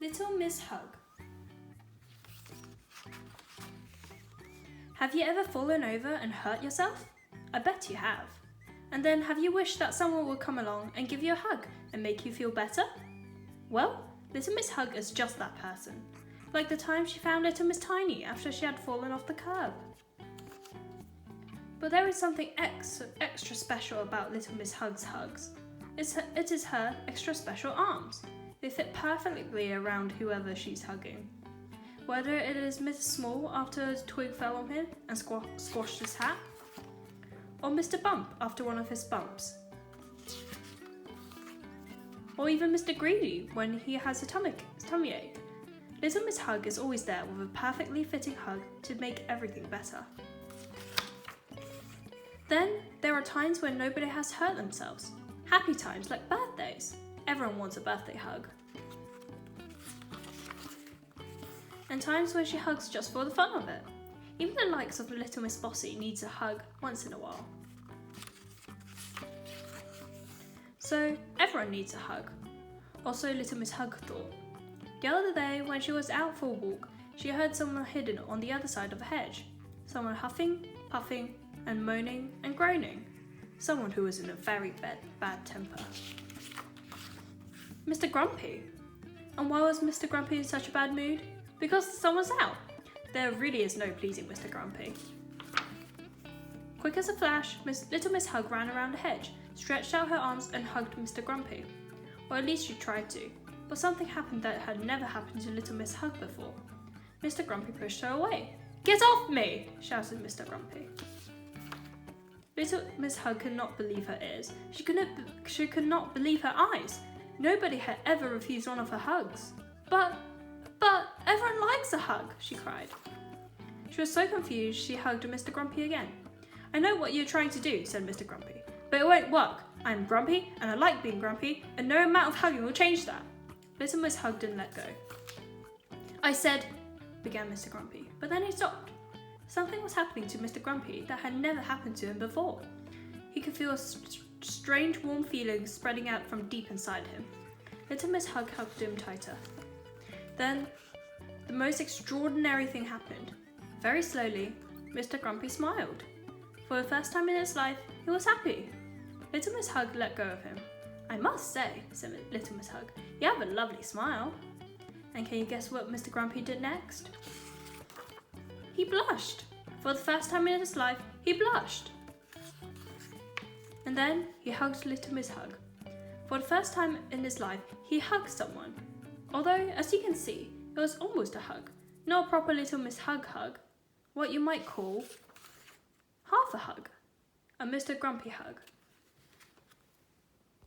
Little Miss Hug. Have you ever fallen over and hurt yourself? I bet you have. And then have you wished that someone would come along and give you a hug and make you feel better? Well, Little Miss Hug is just that person. Like the time she found Little Miss Tiny after she had fallen off the curb. But there is something extra special about Little Miss Hug's hugs. It is her extra special arms. They fit perfectly around whoever she's hugging. Whether it is Mr. Small after a twig fell on him and squashed his hat, or Mr. Bump after one of his bumps, or even Mr. Greedy when he has a tummy ache. Little Miss Hug is always there with a perfectly fitting hug to make everything better. Then there are times when nobody has hurt themselves. Happy times like birthdays. Everyone wants a birthday hug. And times when she hugs just for the fun of it. Even the likes of Little Miss Bossy needs a hug once in a while. So everyone needs a hug. Also Little Miss Hug thought. The other day when she was out for a walk, she heard someone hidden on the other side of a hedge. Someone huffing, puffing, and moaning and groaning. Someone who was in a very bad temper. Mr. Grumpy. And why was Mr. Grumpy in such a bad mood? Because the sun was out. There really is no pleasing Mr. Grumpy. Quick as a flash, Little Miss Hug ran around the hedge, stretched out her arms and hugged Mr. Grumpy. Or at least she tried to. But something happened that had never happened to Little Miss Hug before. Mr. Grumpy pushed her away. "Get off me!" shouted Mr. Grumpy. Little Miss Hug could not believe her ears. She could not believe her eyes. Nobody had ever refused one of her hugs. But everyone likes a hug, she cried. She was so confused she hugged Mr. Grumpy again. "I know what you're trying to do," said Mr. Grumpy, "but it won't work. I'm grumpy and I like being grumpy and no amount of hugging will change that." Little Miss Hug didn't let go. "I said," began Mr. Grumpy, but then he stopped. Something was happening to Mr. Grumpy that had never happened to him before. He could feel a strange warm feeling spreading out from deep inside him. Little Miss Hug hugged him tighter. Then, the most extraordinary thing happened. Very slowly, Mr. Grumpy smiled. For the first time in his life, he was happy. Little Miss Hug let go of him. "I must say," said Little Miss Hug, "you have a lovely smile." And can you guess what Mr. Grumpy did next? He blushed. For the first time in his life, he blushed. And then he hugged Little Miss Hug. For the first time in his life, he hugged someone. Although, as you can see, it was almost a hug. Not a proper Little Miss Hug hug. What you might call half a hug. A Mr. Grumpy hug.